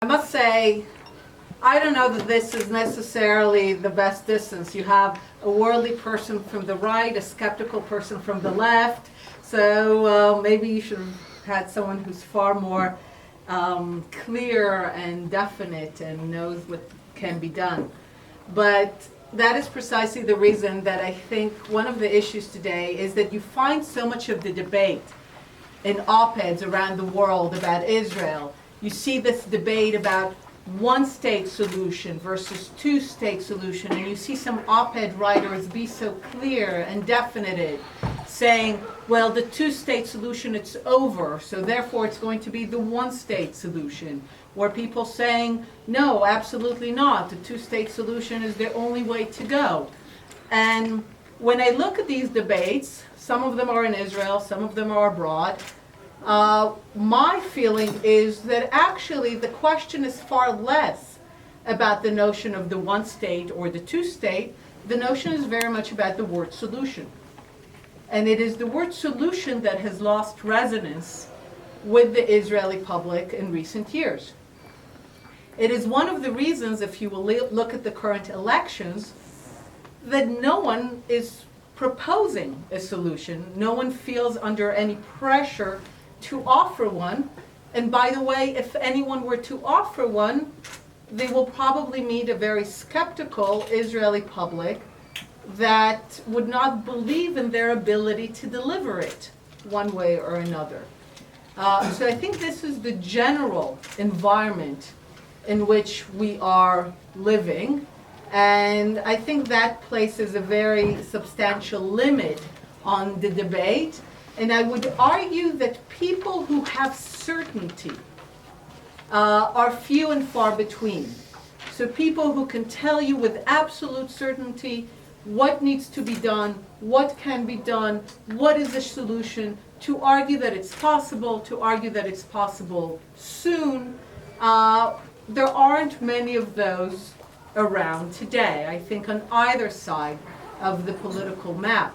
I must say, I don't know that this is necessarily the best distance. You have a worldly person from the right, a skeptical person from the left, so maybe you should have had someone who's far more clear and definite and knows what can be done. But that is precisely the reason that I think one of the issues today is that you find so much of the debate in op-eds around the world about Israel. You see this debate about one-state solution versus two-state solution, and you see some op-ed writers be so clear and definite, saying, well, the two-state solution, it's over, so therefore it's going to be the one-state solution. Or people saying, no, absolutely not, the two-state solution is the only way to go. And when I look at these debates, some of them are in Israel, some of them are abroad, my feeling is that actually the question is far less about the notion of the one state or the two state. The notion is very much about the word solution. And it is the word solution that has lost resonance with the Israeli public in recent years. It is one of the reasons, if you will look at the current elections, that no one is proposing a solution. No one feels under any pressure to offer one. And by the way, if anyone were to offer one, they will probably meet a very skeptical Israeli public that would not believe in their ability to deliver it one way or another. So I think this is the general environment in which we are living, and I think that places a very substantial limit on the debate. And I would argue that people who have certainty are few and far between. So people who can tell you with absolute certainty what needs to be done, what can be done, what is the solution, to argue that it's possible, to argue that it's possible soon, there aren't many of those around today, I think, on either side of the political map.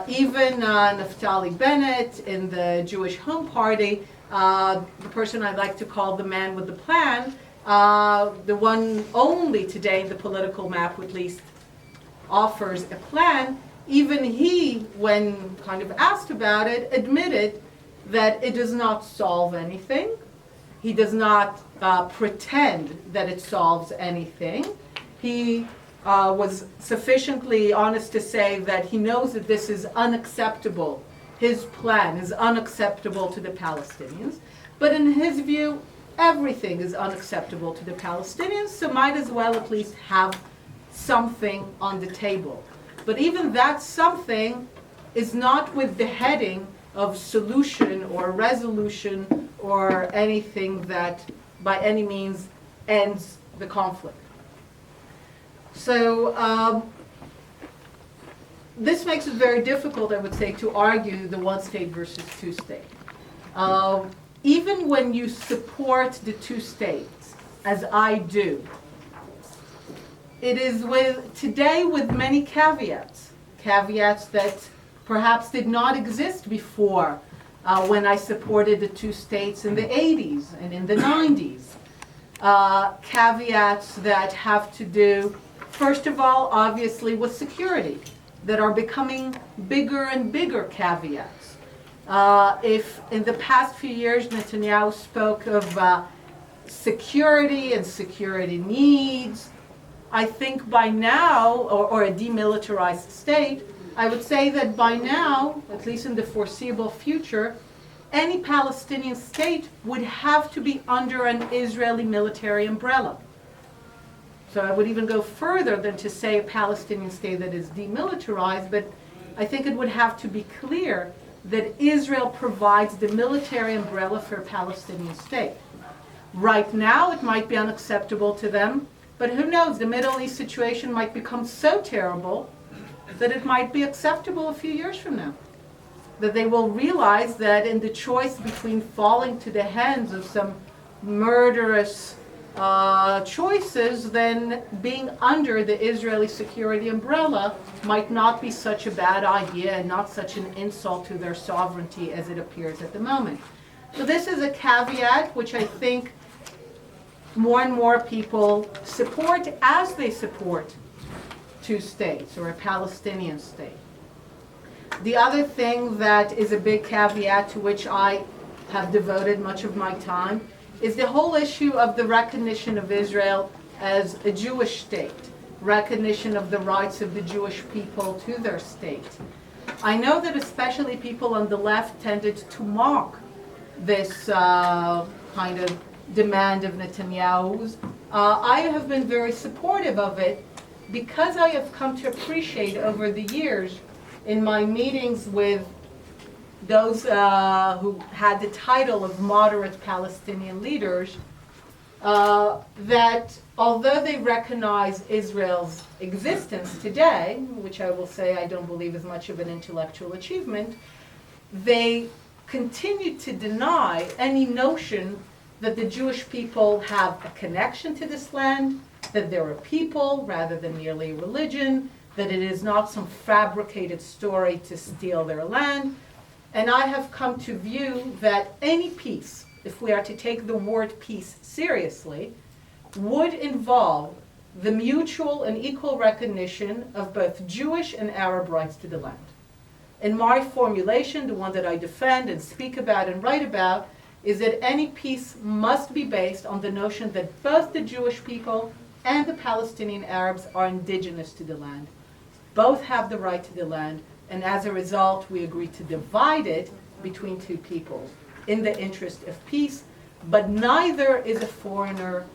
Even Naftali Bennett in the Jewish Home Party, the person I'd like to call the man with the plan, the one only today in the political map who at least offers a plan, even he, when kind of asked about it, admitted that it does not solve anything. He does not pretend that it solves anything. He was sufficiently honest to say that he knows that this is unacceptable. His plan is unacceptable to the Palestinians. But in his view, everything is unacceptable to the Palestinians, so might as well at least have something on the table. But even that something is not with the heading of solution or resolution or anything that by any means ends the conflict. So this makes it very difficult, I would say, to argue the one state versus two state. Even when you support the two states, as I do, it is today with many caveats that perhaps did not exist before when I supported the two states in the 80s and in the 90s. Caveats that have to do, first of all, obviously, with security, that are becoming bigger and bigger caveats. If in the past few years Netanyahu spoke of security and security needs, I think by now, or a demilitarized state, I would say that by now, at least in the foreseeable future, any Palestinian state would have to be under an Israeli military umbrella. So I would even go further than to say a Palestinian state that is demilitarized, but I think it would have to be clear that Israel provides the military umbrella for a Palestinian state. Right now, it might be unacceptable to them, but who knows, the Middle East situation might become so terrible that it might be acceptable a few years from now. That they will realize that in the choice between falling to the hands of some murderous choices, then being under the Israeli security umbrella might not be such a bad idea and not such an insult to their sovereignty as it appears at the moment. So this is a caveat which I think more and more people support, as they support, two states or a Palestinian state. The other thing that is a big caveat to which I have devoted much of my time is the whole issue of the recognition of Israel as a Jewish state, recognition of the rights of the Jewish people to their state. I know that especially people on the left tended to mock this kind of demand of Netanyahu's. I have been very supportive of it because I have come to appreciate over the years in my meetings with those who had the title of moderate Palestinian leaders, that although they recognize Israel's existence today, which I will say I don't believe is much of an intellectual achievement, they continue to deny any notion that the Jewish people have a connection to this land, that they're a people rather than merely a religion, that it is not some fabricated story to steal their land. And I have come to view that any peace, if we are to take the word peace seriously, would involve the mutual and equal recognition of both Jewish and Arab rights to the land. In my formulation, the one that I defend and speak about and write about, is that any peace must be based on the notion that both the Jewish people and the Palestinian Arabs are indigenous to the land. Both have the right to the land, and as a result, we agree to divide it between two peoples in the interest of peace, but neither is a foreigner,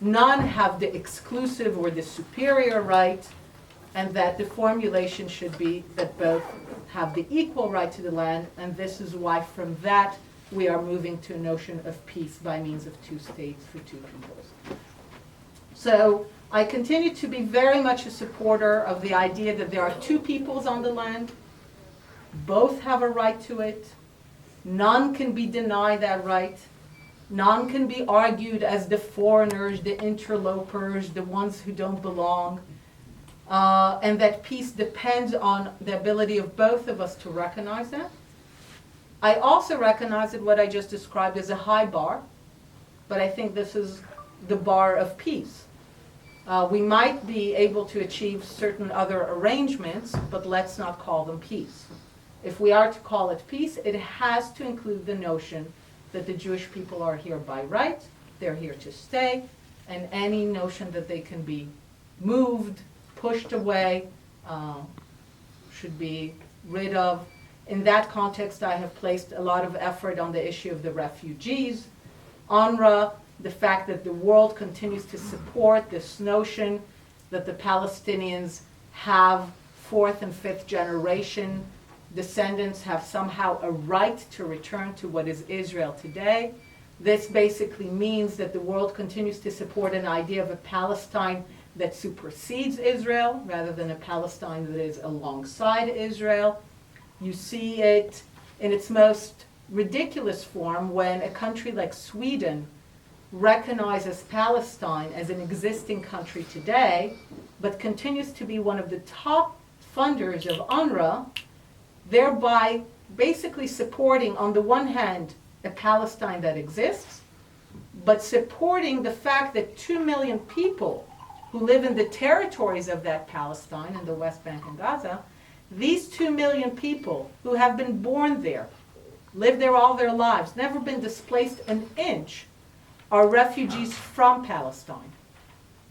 none have the exclusive or the superior right, and that the formulation should be that both have the equal right to the land, and this is why from that we are moving to a notion of peace by means of two states for two peoples. So I continue to be very much a supporter of the idea that there are two peoples on the land, both have a right to it, none can be denied that right, none can be argued as the foreigners, the interlopers, the ones who don't belong, and that peace depends on the ability of both of us to recognize that. I also recognize that what I just described is a high bar, but I think this is the bar of peace. We might be able to achieve certain other arrangements, but let's not call them peace. If we are to call it peace, it has to include the notion that the Jewish people are here by right, they're here to stay, and any notion that they can be moved, pushed away, should be rid of. In that context, I have placed a lot of effort on the issue of the refugees, UNRWA, the fact that the world continues to support this notion that the Palestinians have fourth and fifth generation descendants have somehow a right to return to what is Israel today. This basically means that the world continues to support an idea of a Palestine that supersedes Israel rather than a Palestine that is alongside Israel. You see it in its most ridiculous form when a country like Sweden recognizes Palestine as an existing country today, but continues to be one of the top funders of UNRWA, thereby basically supporting, on the one hand, a Palestine that exists, but supporting the fact that 2 million people who live in the territories of that Palestine in the West Bank and Gaza, these 2 million people who have been born there, lived there all their lives, never been displaced an inch, are refugees from Palestine.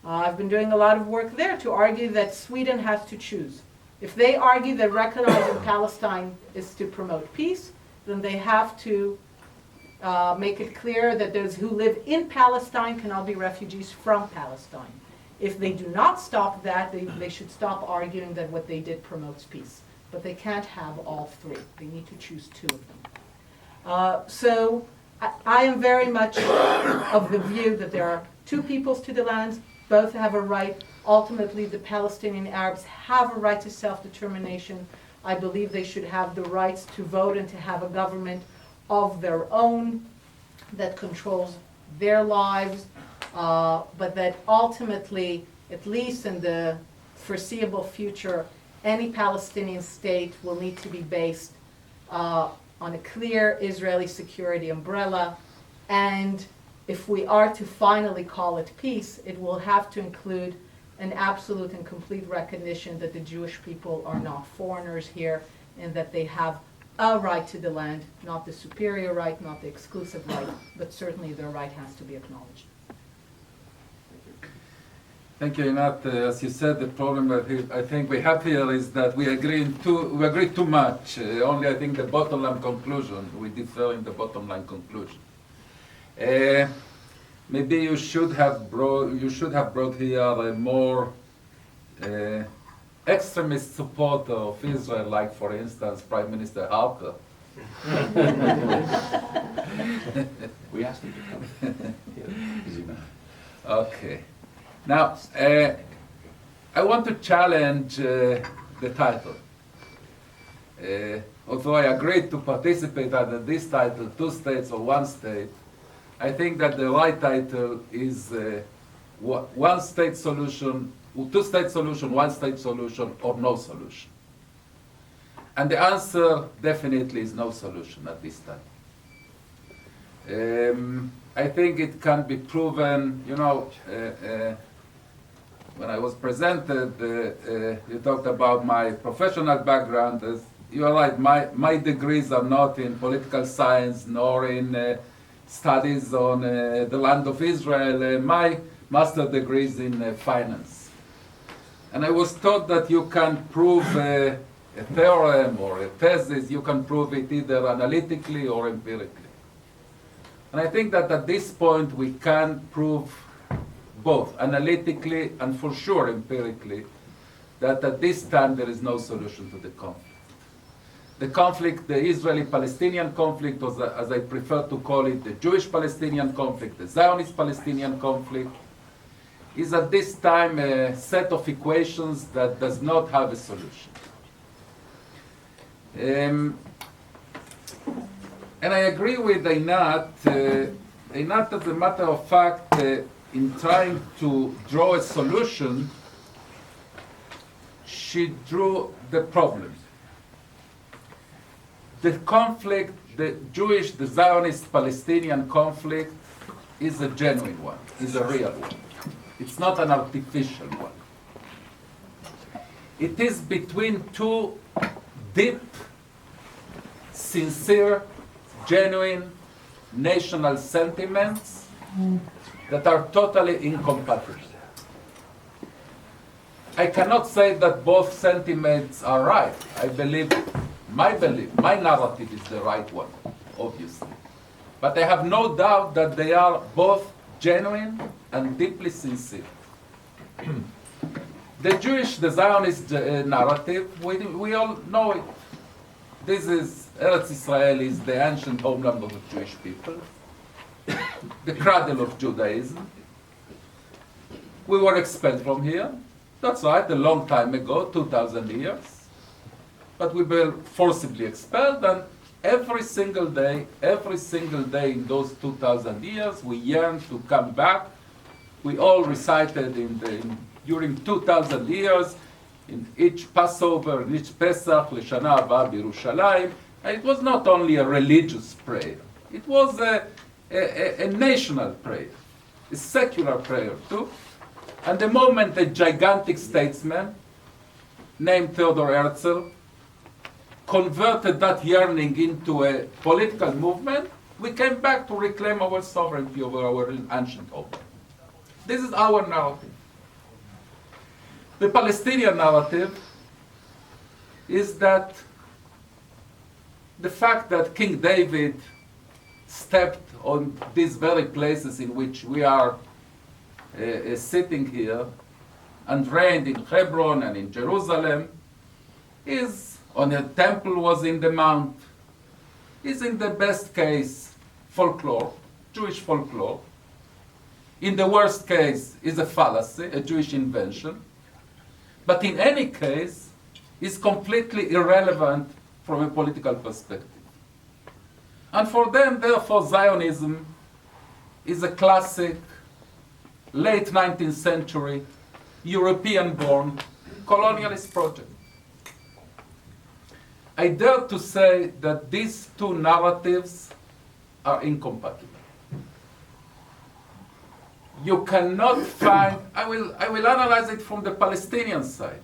I've been doing a lot of work there to argue that Sweden has to choose. If they argue that recognizing Palestine is to promote peace, then they have to make it clear that those who live in Palestine cannot be refugees from Palestine. If they do not stop that, they should stop arguing that what they did promotes peace. But they can't have all three. They need to choose two of them. So I am very much of the view that there are two peoples to the lands, both have a right. Ultimately, the Palestinian Arabs have a right to self-determination. I believe they should have the rights to vote and to have a government of their own that controls their lives, but that ultimately, at least in the foreseeable future, any Palestinian state will need to be based on a clear Israeli security umbrella and if we are to finally call it peace, it will have to include an absolute and complete recognition that the Jewish people are not foreigners here and that they have a right to the land, not the superior right, not the exclusive right, but certainly their right has to be acknowledged. Thank you, Einat. As you said, the problem that I think we have here is that we agree too much. Only I think the bottom line conclusion, we differ in the bottom line conclusion. Maybe you should have brought here a more extremist supporter of Israel, like for instance Prime Minister Harper. We asked him to come. Easy man. Okay. Now, I want to challenge the title. Although I agreed to participate under this title, 2 states or 1 state, I think that the right title is 1 state solution, 2 state solution, 1 state solution, or no solution. And the answer definitely is no solution at this time. I think it can be proven, you know, when I was presented, you talked about my professional background. You are right, my degrees are not in political science nor in studies on the land of Israel. My master's degree is in finance. And I was taught that you can prove a theorem or a thesis, you can prove it either analytically or empirically. And I think that at this point we can prove both analytically and for sure empirically that at this time there is no solution to the conflict. The conflict, the Israeli-Palestinian conflict, or as I prefer to call it, the Jewish-Palestinian conflict, the Zionist-Palestinian conflict, is at this time a set of equations that does not have a solution. And I agree with Einat. Einat, as a matter of fact, in trying to draw a solution, she drew the problem. The conflict, the Jewish, the Zionist-Palestinian conflict is a genuine one, is a real one. It's not an artificial one. It is between 2 deep, sincere, genuine national sentiments that are totally incompatible. I cannot say that both sentiments are right. I believe, my narrative is the right one, obviously. But I have no doubt that they are both genuine and deeply sincere. The Jewish, the Zionist narrative, we all know it. This is, Eretz Israel is the ancient homeland of the Jewish people, the cradle of Judaism. We were expelled from here. That's right, a long time ago, 2,000 years. But we were forcibly expelled, and every single day in those 2,000 years, we yearned to come back. We all recited during 2,000 years, in each Passover, in each Pesach, L'Shana Haba B'Yerushalayim. And it was not only a religious prayer. It was a national prayer, a secular prayer too. And the moment a gigantic statesman named Theodor Herzl converted that yearning into a political movement, we came back to reclaim our sovereignty over our ancient home. This is our narrative. The Palestinian narrative is that the fact that King David stepped on these very places in which we are sitting here and reigned in Hebron and in Jerusalem is, on a temple was in the mount, is in the best case folklore, Jewish folklore. In the worst case is a fallacy, a Jewish invention. But in any case, is completely irrelevant from a political perspective. And for them, therefore, Zionism is a classic, late 19th century, European-born colonialist project. I dare to say that these 2 narratives are incompatible. you cannot find, I will analyze it from the Palestinian side.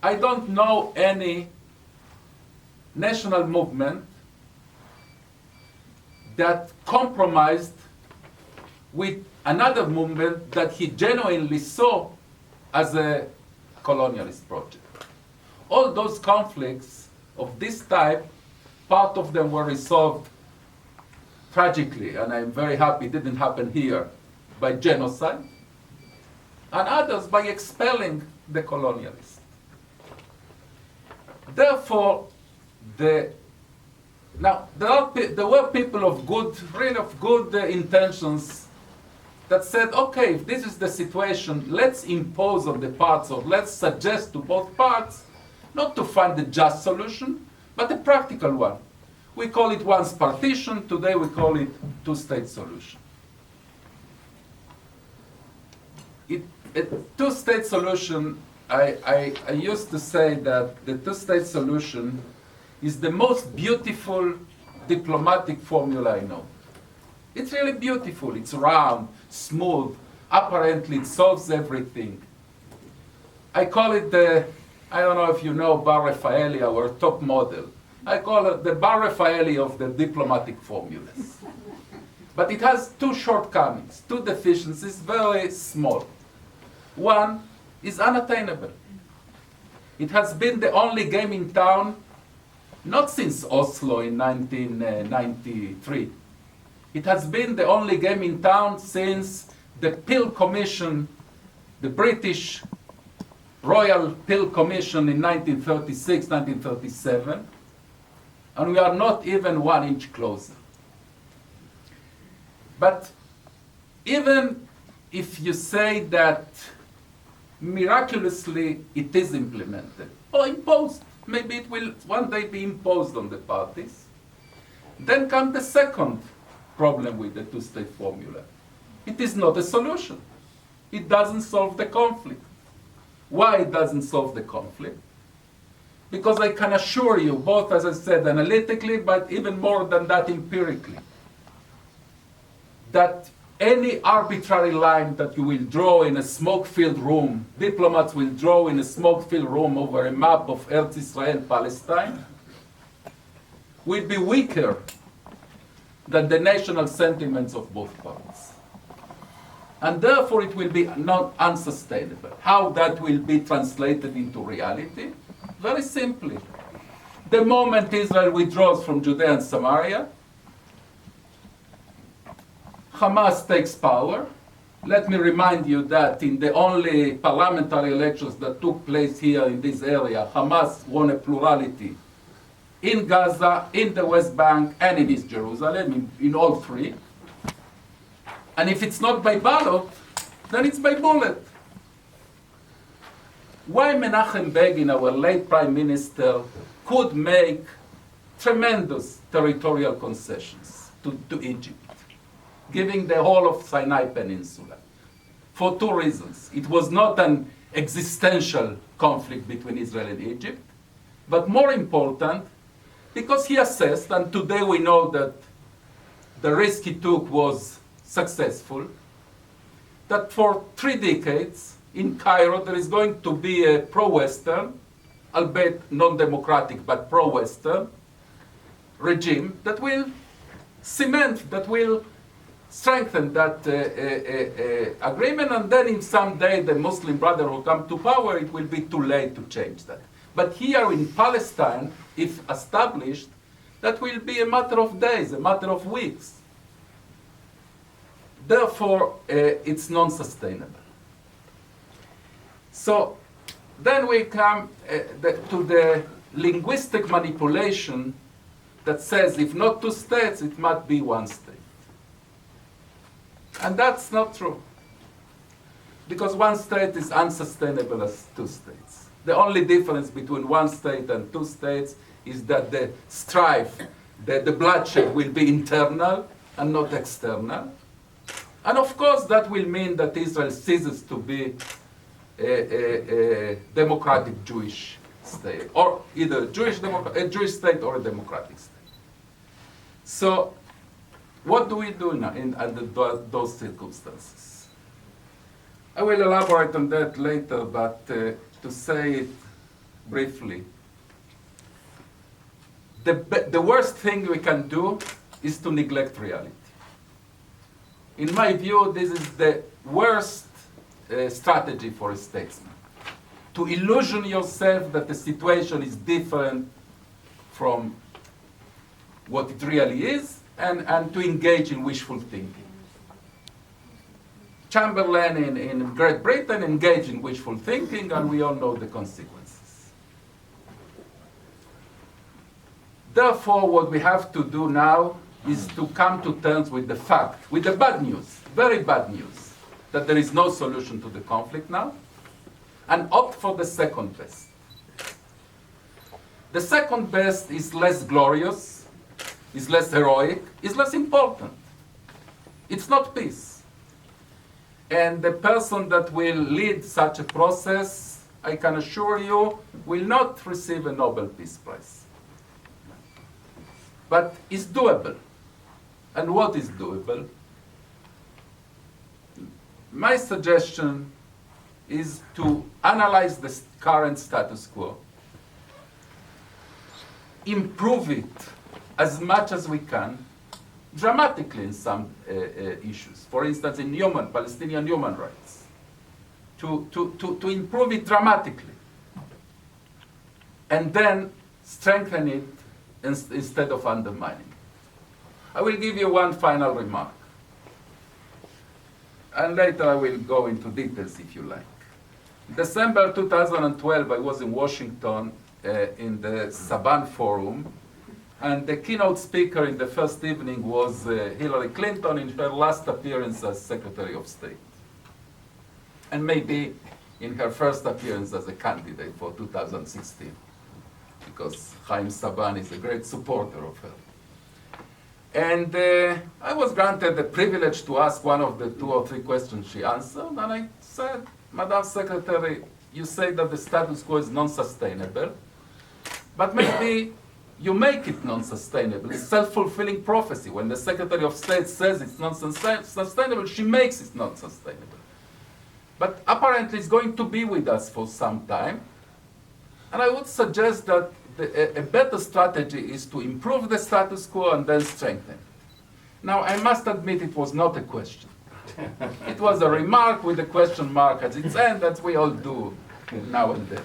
I don't know any national movement that compromised with another movement that he genuinely saw as a colonialist project. All those conflicts of this type, part of them were resolved tragically, and I'm very happy it didn't happen here, by genocide, and others by expelling the colonialists. Therefore, there were people of good, really of good intentions that said, okay, if this is the situation, let's impose on the parts, or let's suggest to both parts, not to find a just solution, but a practical one. We call it once partition, today we call it two-state solution. A two-state solution, I used to say that the two-state solution is the most beautiful diplomatic formula I know. It's really beautiful. It's round, smooth. Apparently, it solves everything. I call it I don't know if you know Bar Refaeli, our top model. I call it the Bar Refaeli of the diplomatic formulas. But it has two shortcomings, two deficiencies, very small. One is unattainable. It has been the only game in town, not since Oslo in 1993. It has been the only game in town since the Peel Commission, the British Royal Peel Commission in 1936, 1937, and we are not even 1 inch closer. But even if you say that miraculously it is implemented, or imposed, maybe it will one day be imposed on the parties, then comes the second problem with the two-state formula. It is not a solution. It doesn't solve the conflict. Why it doesn't solve the conflict? Because I can assure you, both, as I said, analytically, but even more than that, empirically, that any arbitrary line that you will draw in a smoke-filled room, diplomats will draw in a smoke-filled room over a map of Eretz Israel, Palestine, will be weaker than the national sentiments of both parties. And therefore it will be not unsustainable. How that will be translated into reality? Very simply. The moment Israel withdraws from Judea and Samaria, Hamas takes power. Let me remind you that in the only parliamentary elections that took place here in this area, Hamas won a plurality in Gaza, in the West Bank, and in East Jerusalem, in all three. And if it's not by ballot, then it's by bullet. Why Menachem Begin, our late prime minister, could make tremendous territorial concessions to Egypt, giving the whole of Sinai Peninsula, for two reasons. It was not an existential conflict between Israel and Egypt, but more important, because he assessed, and today we know that the risk he took was successful, that for 3 decades in Cairo there is going to be a pro-Western, albeit non-democratic, but pro-Western regime that will cement, that will strengthen that agreement, and then in some day the Muslim Brotherhood will come to power, it will be too late to change that. But here in Palestine, if established, that will be a matter of days, a matter of weeks. Therefore, it's non-sustainable. So then we come to the linguistic manipulation that says if not 2 states, it must be 1 state. And that's not true. Because 1 state is unsustainable as 2 states. The only difference between 1 state and 2 states is that the strife, the bloodshed will be internal and not external. And of course that will mean that Israel ceases to be a democratic Jewish state, or either a Jewish state or a democratic state. So what do we do now under those circumstances? I will elaborate on that later, but to say it briefly, the worst thing we can do is to neglect reality. In my view, this is the worst strategy for a statesman. To illusion yourself that the situation is different from what it really is, and to engage in wishful thinking. Chamberlain in Great Britain engaged in wishful thinking, and we all know the consequences. Therefore, what we have to do now is to come to terms with the fact, with the bad news, very bad news, that there is no solution to the conflict now, and opt for the second best. The second best is less glorious, is less heroic, is less important. It's not peace. And the person that will lead such a process, I can assure you, will not receive a Nobel Peace Prize. But it's doable. And what is doable? My suggestion is to analyze the current status quo, improve it as much as we can, dramatically in some issues. For instance, in Palestinian human rights, to improve it dramatically, and then strengthen it instead of undermining it. I will give you one final remark, and later I will go into details if you like. December 2012, I was in Washington in the Saban Forum, and the keynote speaker in the first evening was Hillary Clinton in her last appearance as Secretary of State, and maybe in her first appearance as a candidate for 2016, because Chaim Saban is a great supporter of her. And I was granted the privilege to ask one of the 2 or 3 questions she answered, and I said, Madam Secretary, you say that the status quo is non-sustainable, but maybe you make it non-sustainable. It's self-fulfilling prophecy. When the Secretary of State says it's non-sustainable, she makes it non-sustainable. But apparently it's going to be with us for some time. And I would suggest that a better strategy is to improve the status quo and then strengthen it. Now, I must admit it was not a question. It was a remark with a question mark at its end, that we all do now and then.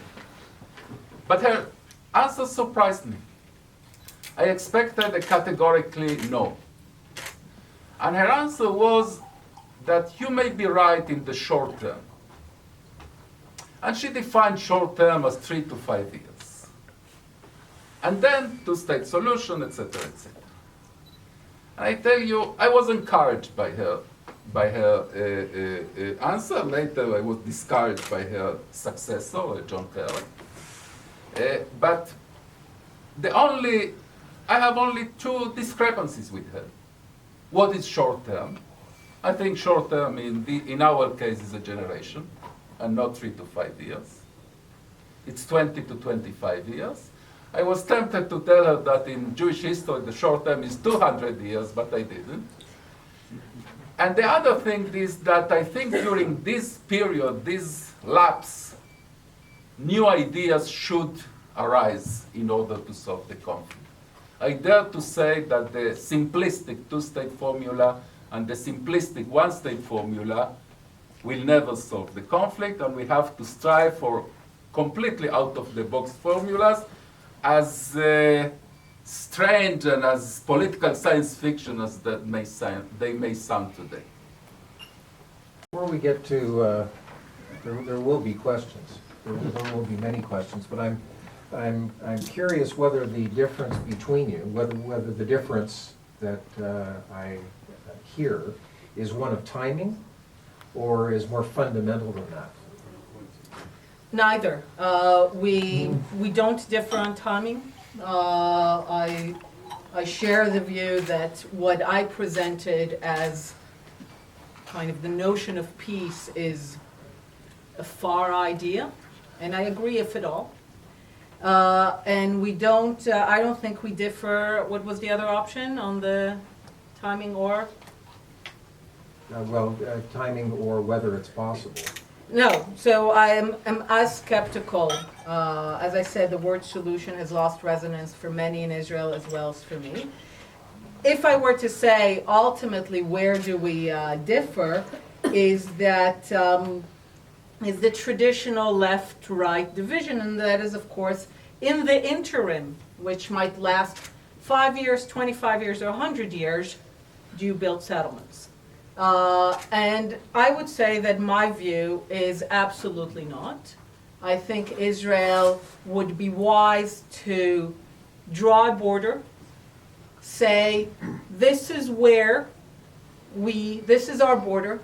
But her answer surprised me. I expected a categorically no. And her answer was that you may be right in the short term. And she defined short term as 3 to 5 years. And then 2-state solution, etc., etc. And I tell you, I was encouraged by her answer. Later, I was discouraged by her successor, John Kerry. But I have only 2 discrepancies with her. What is short term? I think short term in our case is a generation, and not 3 to 5 years. It's 20 to 25 years. I was tempted to tell her that in Jewish history the short term is 200 years, but I didn't. And the other thing is that I think during this period, this lapse, new ideas should arise in order to solve the conflict. I dare to say that the simplistic 2-state formula and the simplistic 1-state formula will never solve the conflict, and we have to strive for completely out-of-the-box formulas, as strange and as political science fiction as they may sound today. Before we get to, there will be questions. There will be many questions, but I'm curious whether the difference between you, whether the difference that I hear is one of timing, or is more fundamental than that. Neither. We don't differ on timing. I share the view that what I presented as kind of the notion of peace is a far idea, and I agree if at all. And we don't, I don't think we differ. What was the other option on the timing or? Timing or whether it's possible. No, so I am as skeptical. As I said, the word solution has lost resonance for many in Israel as well as for me. If I were to say ultimately where do we differ, is that is the traditional left-right division, and that is of course in the interim, which might last 5 years, 25 years, or 100 years, do you build settlements? And I would say that my view is absolutely not. I think Israel would be wise to draw a border, say, this is this is our border.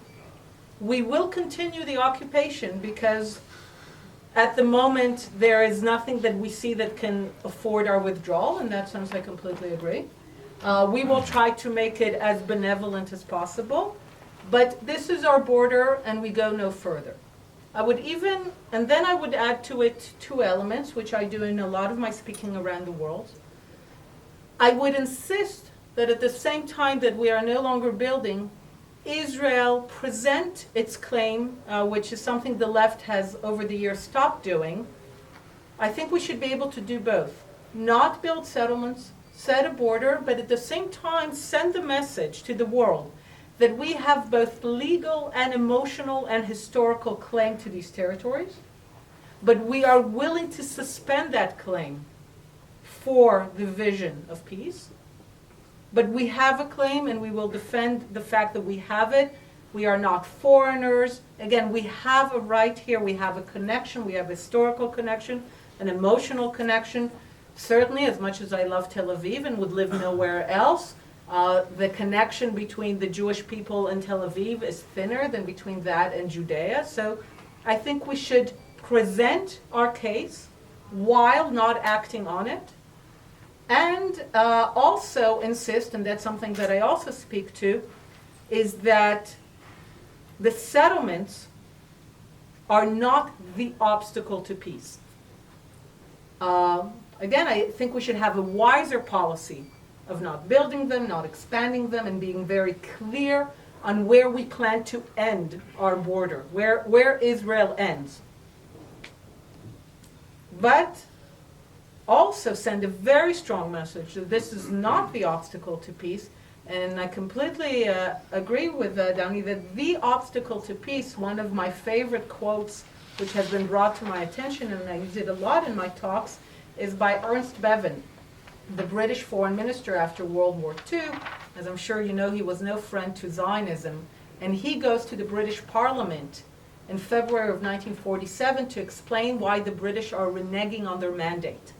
We will continue the occupation because at the moment there is nothing that we see that can afford our withdrawal. In that sense, I completely agree. We will try to make it as benevolent as possible, but this is our border and we go no further. And then I would add to it two elements, which I do in a lot of my speaking around the world. I would insist that at the same time that we are no longer building, Israel present its claim, which is something the left has over the years stopped doing. I think we should be able to do both. Not build settlements, set a border, but at the same time send the message to the world that we have both legal and emotional and historical claim to these territories, but we are willing to suspend that claim for the vision of peace. But we have a claim and we will defend the fact that we have it. We are not foreigners. Again, we have a right here. We have a connection. We have a historical connection, an emotional connection. Certainly, as much as I love Tel Aviv and would live nowhere else, the connection between the Jewish people and Tel Aviv is thinner than between that and Judea. So I think we should present our case while not acting on it. And also insist, and that's something that I also speak to, is that the settlements are not the obstacle to peace. Again, I think we should have a wiser policy of not building them, not expanding them, and being very clear on where we plan to end our border, where Israel ends. But also send a very strong message that this is not the obstacle to peace. And I completely agree with Dani that the obstacle to peace, one of my favorite quotes which has been brought to my attention, and I use it a lot in my talks, is by Ernst Bevin, the British foreign minister after World War II. As I'm sure you know, he was no friend to Zionism. And he goes to the British Parliament in February of 1947 to explain why the British are reneging on their mandate,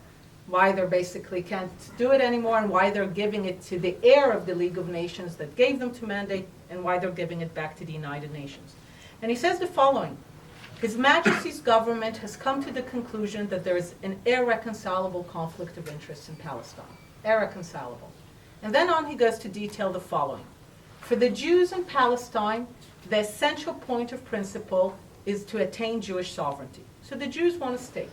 why they basically can't do it anymore, and why they're giving it to the heir of the League of Nations that gave them to mandate, and why they're giving it back to the United Nations. And he says the following: His Majesty's government has come to the conclusion that there is an irreconcilable conflict of interest in Palestine. Irreconcilable. And then on he goes to detail the following. For the Jews in Palestine, the essential point of principle is to attain Jewish sovereignty. So the Jews want a state.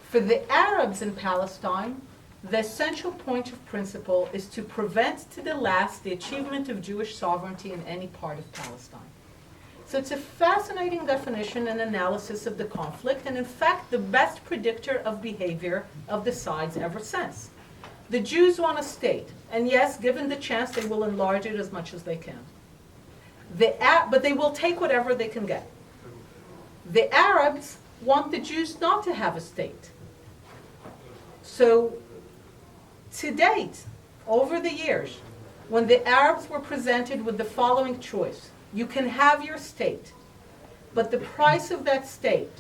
For the Arabs in Palestine, the essential point of principle is to prevent to the last the achievement of Jewish sovereignty in any part of Palestine. So it's a fascinating definition and analysis of the conflict, and in fact the best predictor of behavior of the sides ever since. The Jews want a state, and yes, given the chance, they will enlarge it as much as they can. But they will take whatever they can get. The Arabs want the Jews not to have a state. So, to date, over the years, when the Arabs were presented with the following choice: you can have your state, but the price of that state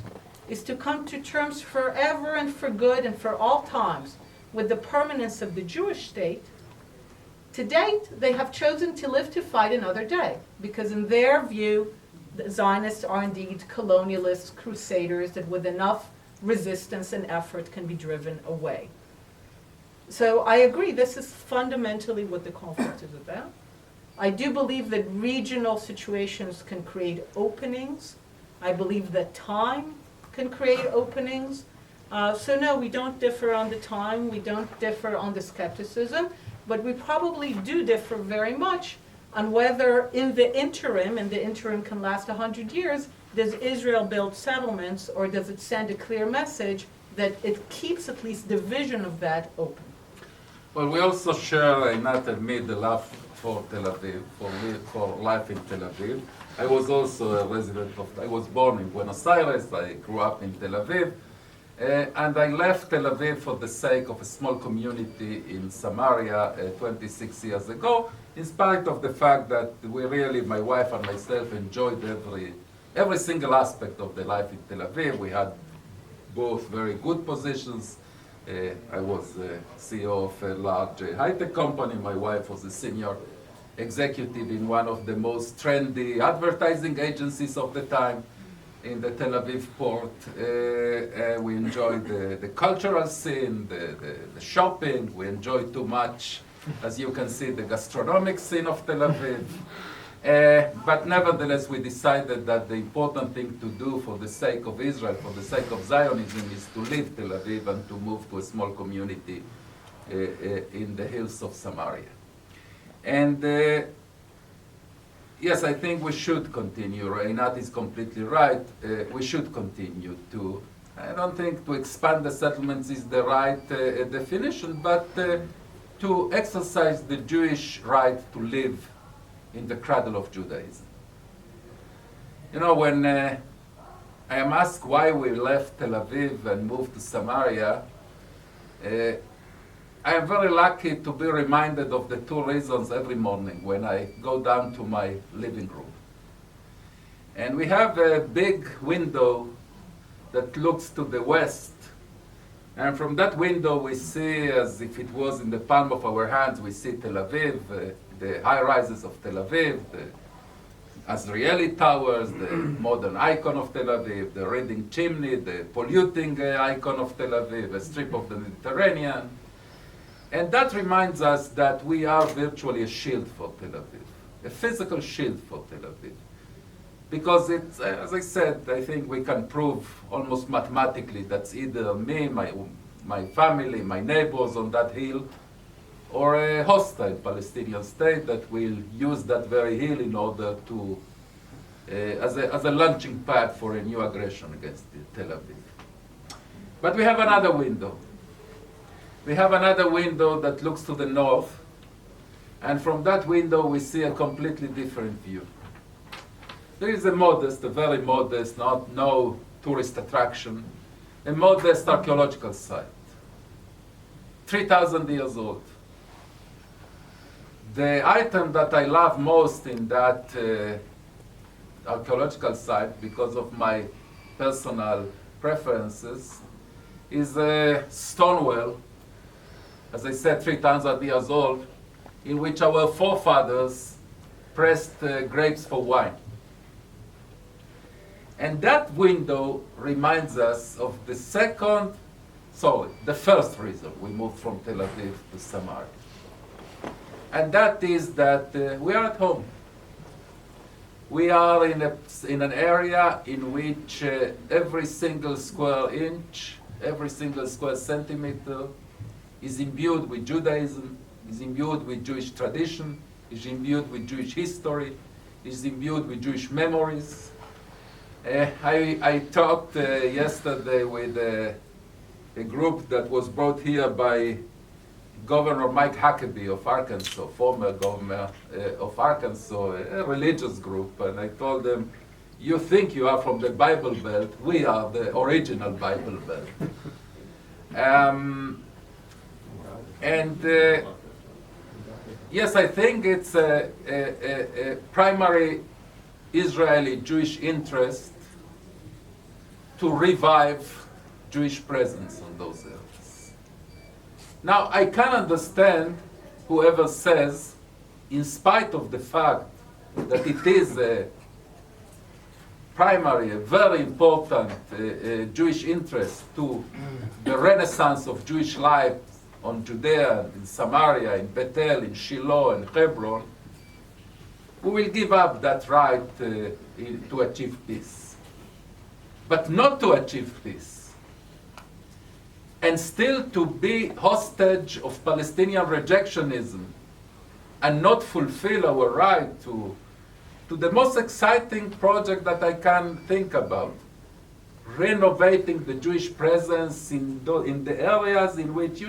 is to come to terms forever and for good and for all times with the permanence of the Jewish state. To date, they have chosen to live to fight another day, because in their view, the Zionists are indeed colonialists, crusaders, that with enough resistance and effort can be driven away. So I agree, this is fundamentally what the conflict is about. I do believe that regional situations can create openings. I believe that time can create openings. So no, we don't differ on the time, we don't differ on the skepticism, but we probably do differ very much on whether in the interim, and the interim can last 100 years, does Israel build settlements, or does it send a clear message that it keeps at least the vision of that open? Well, we also share, Einat and me, the love for Tel Aviv, for life in Tel Aviv. I was also a resident I was born in Buenos Aires, I grew up in Tel Aviv, and I left Tel Aviv for the sake of a small community in Samaria 26 years ago, in spite of the fact that we really, my wife and myself, enjoyed every single aspect of the life in Tel Aviv. We had both very good positions. I was CEO of a large high-tech company. My wife was a senior executive in one of the most trendy advertising agencies of the time in the Tel Aviv port. We enjoyed the cultural scene, the shopping. We enjoyed too much, as you can see, the gastronomic scene of Tel Aviv. But nevertheless, we decided that the important thing to do for the sake of Israel, for the sake of Zionism, is to leave Tel Aviv and to move to a small community in the hills of Samaria. And yes, I think we should continue. Einat is completely right. We should continue to, I don't think to expand the settlements is the right definition, but to exercise the Jewish right to live in the cradle of Judaism. You know, when I am asked why we left Tel Aviv and moved to Samaria, I am very lucky to be reminded of the two reasons every morning when I go down to my living room. And we have a big window that looks to the west. And from that window we see, as if it was in the palm of our hands, we see Tel Aviv, the high rises of Tel Aviv, the Azrieli Towers, the modern icon of Tel Aviv, the Reading Chimney, the polluting icon of Tel Aviv, a strip of the Mediterranean. And that reminds us that we are virtually a shield for Tel Aviv, a physical shield for Tel Aviv. Because it's, as I said, I think we can prove almost mathematically that's either me, my family, my neighbors on that hill, or a hostile Palestinian state that will use that very hill in order to, as a launching pad for a new aggression against Tel Aviv. But we have another window. We have another window that looks to the north, and from that window we see a completely different view. There is a modest, a very modest, no tourist attraction, a modest archaeological site, 3,000 years old. The item that I love most in that archaeological site, because of my personal preferences, is a stone well, as I said, 3,000 years old, in which our forefathers pressed grapes for wine. And that window reminds us of the first reason we moved from Tel Aviv to Samaria. And that is that we are at home. We are in an area in which every single square inch, every single square centimeter is imbued with Judaism, is imbued with Jewish tradition, is imbued with Jewish history, is imbued with Jewish memories. I talked yesterday with a group that was brought here by Governor Mike Huckabee of Arkansas, former governor of Arkansas, a religious group, and I told them, you think you are from the Bible Belt, we are the original Bible Belt. Yes, I think it's a primary Israeli Jewish interest to revive Jewish presence on those areas. Now, I can understand whoever says, in spite of the fact that it is a primary, a very important Jewish interest to the renaissance of Jewish life on Judea, in Samaria, in Bethel, in Shiloh, and Hebron, we will give up that right to achieve peace. But not to achieve peace, and still to be hostage of Palestinian rejectionism and not fulfill our right to to the most exciting project that I can think about, renovating the Jewish presence in the areas in which,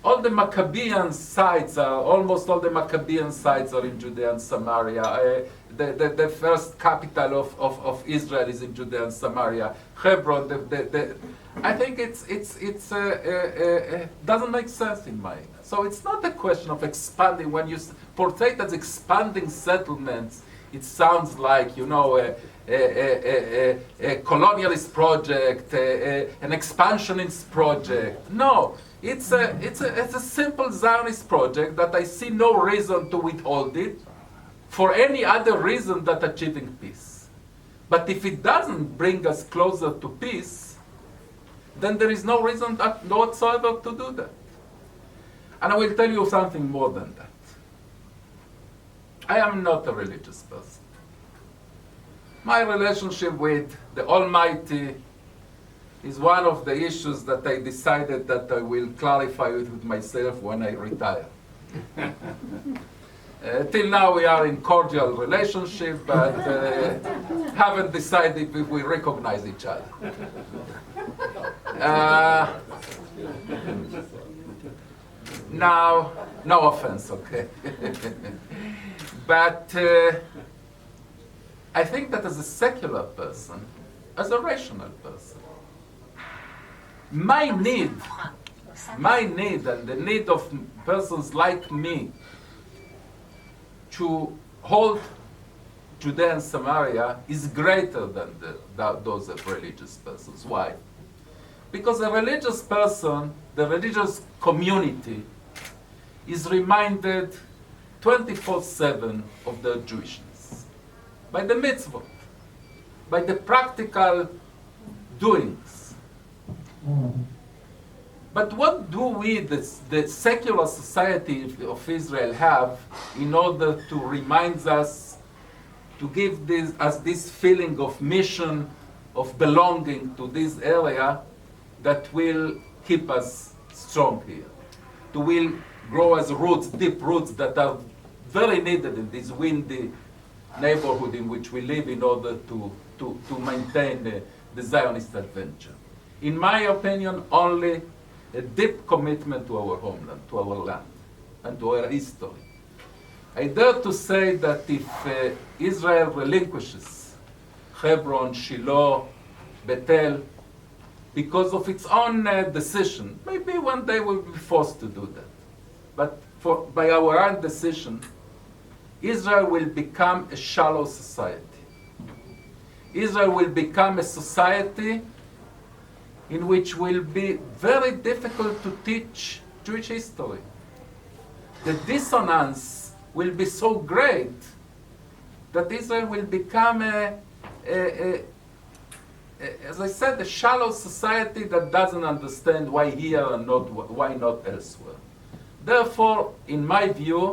all the Maccabean sites almost all the Maccabean sites are in Judea and Samaria. The first capital of Israel is in Judea and Samaria. Hebron, I think it's doesn't make sense in my. So it's not a question of expanding. When you portray it as expanding settlements, it sounds like, a colonialist project, an expansionist project. No, it's a simple Zionist project that I see no reason to withhold it for any other reason than achieving peace. But if it doesn't bring us closer to peace, then there is no reason whatsoever to do that. And I will tell you something more than that. I am not a religious person. My relationship with the Almighty is one of the issues that I decided that I will clarify with myself when I retire. Till now we are in cordial relationship, but haven't decided if we recognize each other. Now, no offense, okay? But I think that as a secular person, as a rational person, my need and the need of persons like me to hold Judea and Samaria is greater than those of religious persons. Why? Because a religious person, the religious community, is reminded 24/7 of their Jewishness by the mitzvot, by the practical doings. But what do we, the secular society of Israel, have in order to remind us, to give us this feeling of mission, of belonging to this area that will keep us strong here, to will grow as roots, deep roots that are very needed in this windy neighborhood in which we live in order to maintain the Zionist adventure. In my opinion, only a deep commitment to our homeland, to our land, and to our history. I dare to say that if Israel relinquishes Hebron, Shiloh, Bethel, because of its own decision, maybe one day we'll be forced to do that. But by our own decision, Israel will become a shallow society. Israel will become a society in which will be very difficult to teach Jewish history. The dissonance will be so great that Israel will become as I said, a shallow society that doesn't understand why here and why not elsewhere. Therefore, in my view,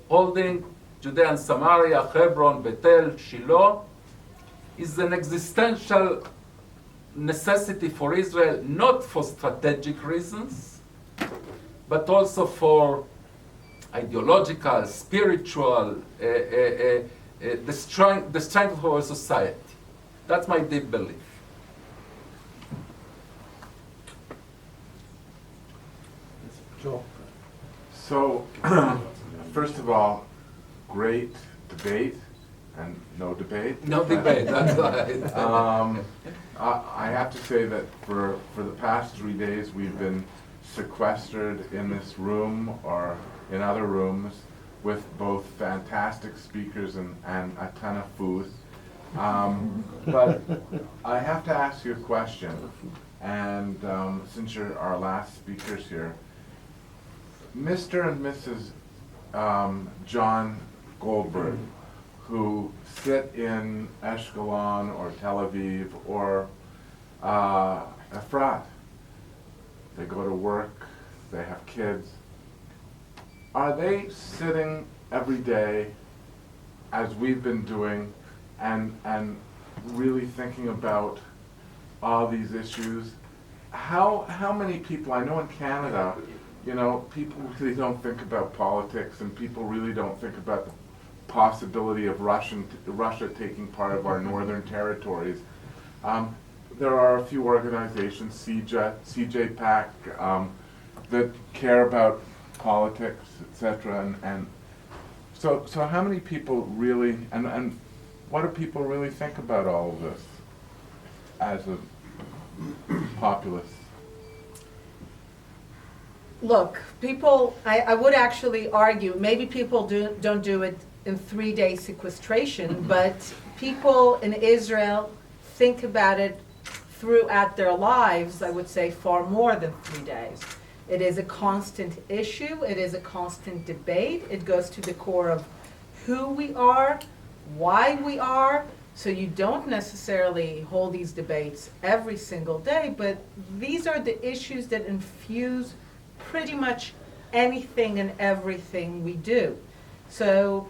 holding Judea and Samaria, Hebron, Bethel, Shiloh, is an existential necessity for Israel, not for strategic reasons, but also for ideological, spiritual, the strength of our society. That's my deep belief. Joel? So, first of all, great debate and no debate. No debate, that's right. I have to say that for the past 3 days, we've been sequestered in this room or in other rooms with both fantastic speakers and a ton of food. But I have to ask you a question, and since you're our last speakers here, Mr. and Mrs. John Goldberg, who sit in Ashkelon or Tel Aviv or Efrat. They go to work, they have kids. Are they sitting every day, as we've been doing, and really thinking about all these issues? How many people, I know in Canada, people really don't think about politics, and people really don't think about the possibility of Russia taking part of our northern territories. There are a few organizations, CIJA, CIJA, that care about politics, etc. And so how many people really, and what do people really think about all of this as a populace? Look, people, I would actually argue, maybe people don't do it in 3-day sequestration, but people in Israel think about it throughout their lives, I would say far more than 3 days. It is a constant issue, it is a constant debate, it goes to the core of who we are, why we are, so you don't necessarily hold these debates every single day, but these are the issues that infuse pretty much anything and everything we do. So,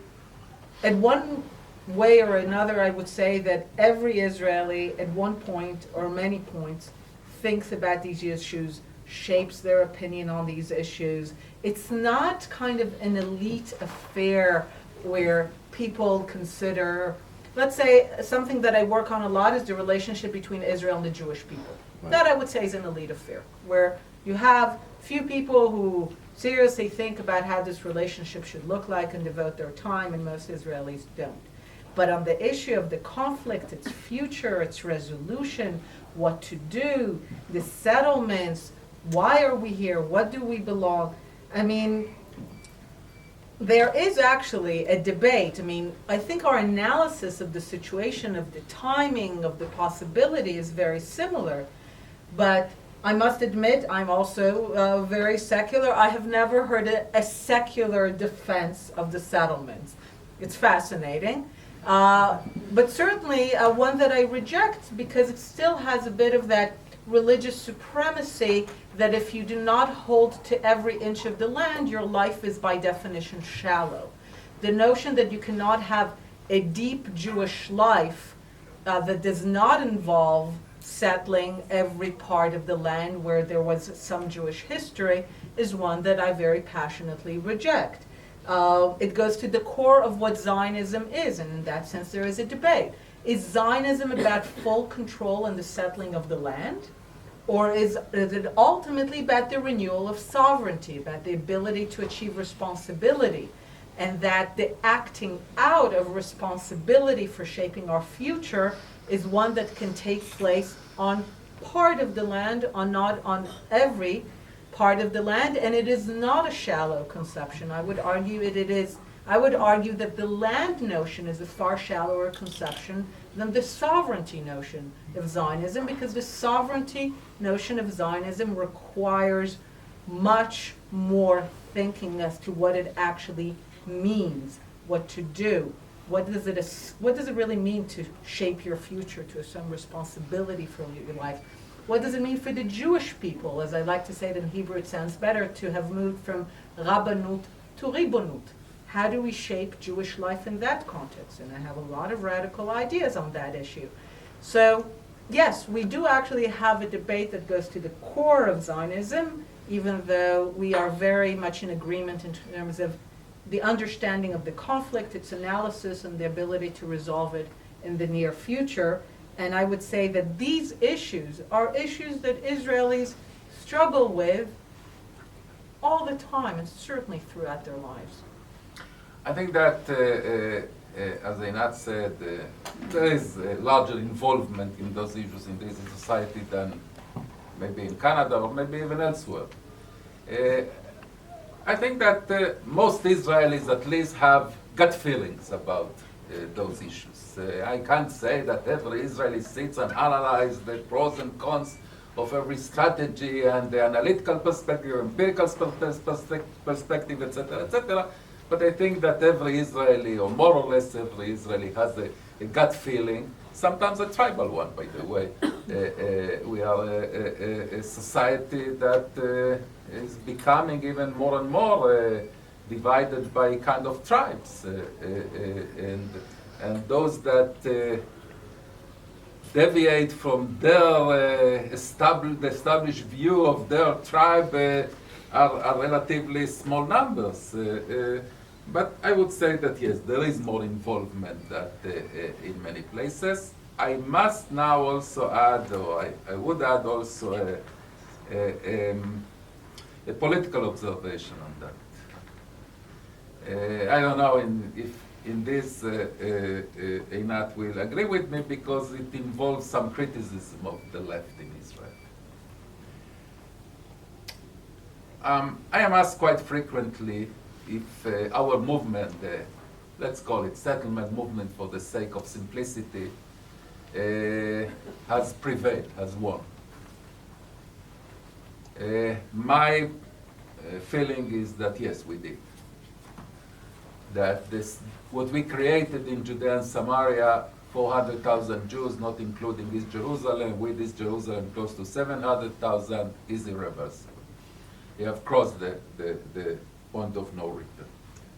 in one way or another, I would say that every Israeli at one point or many points thinks about these issues, shapes their opinion on these issues. It's not kind of an elite affair where people consider, let's say, something that I work on a lot is the relationship between Israel and the Jewish people. Right. That I would say is an elite affair, where you have few people who seriously think about how this relationship should look like and devote their time, and most Israelis don't. But on the issue of the conflict, its future, its resolution, what to do, the settlements, why are we here, what do we belong? I mean, there is actually a debate. I mean, I think our analysis of the situation, of the timing, of the possibility is very similar. But I must admit, I'm also very secular. I have never heard a secular defense of the settlements. It's fascinating. But certainly one that I reject because it still has a bit of that religious supremacy that if you do not hold to every inch of the land, your life is by definition shallow. The notion that you cannot have a deep Jewish life that does not involve settling every part of the land where there was some Jewish history is one that I very passionately reject. It goes to the core of what Zionism is, and in that sense there is a debate. Is Zionism about full control and the settling of the land? Or is it ultimately about the renewal of sovereignty, about the ability to achieve responsibility, and that the acting out of responsibility for shaping our future is one that can take place on part of the land, not on every part of the land, and it is not a shallow conception. I would argue I would argue that the land notion is a far shallower conception than the sovereignty notion of Zionism, because the sovereignty notion of Zionism requires much more thinking as to what it actually means, what to do. What does it really mean to shape your future, to assume responsibility for your life? What does it mean for the Jewish people? As I like to say it in Hebrew, it sounds better, to have moved from Rabbanut to Ribonut. How do we shape Jewish life in that context? And I have a lot of radical ideas on that issue. So, yes, we do actually have a debate that goes to the core of Zionism, even though we are very much in agreement in terms of the understanding of the conflict, its analysis, and the ability to resolve it in the near future. And I would say that these issues are issues that Israelis struggle with all the time, and certainly throughout their lives. I think that, as Einat said, there is a larger involvement in those issues in this society than maybe in Canada or maybe even elsewhere. I think that most Israelis at least have gut feelings about those issues. I can't say that every Israeli sits and analyzes the pros and cons of every strategy and the analytical perspective, empirical perspective, etc., etc. But I think that every Israeli, or more or less every Israeli, has a gut feeling, sometimes a tribal one, by the way. We are a society that is becoming even more and more divided by kind of tribes. And those that deviate from their established view of their tribe are relatively small numbers. But I would say that yes, there is more involvement that in many places. I must now also add, or I would add also a political observation on that. I don't know if in this Einat will agree with me because it involves some criticism of the left in Israel. I am asked quite frequently if our movement, let's call it settlement movement for the sake of simplicity, has prevailed, has won. My feeling is that yes, we did. That what we created in Judea and Samaria, 400,000 Jews, not including East Jerusalem, with East Jerusalem close to 700,000, is irreversible. We have crossed the point of no return.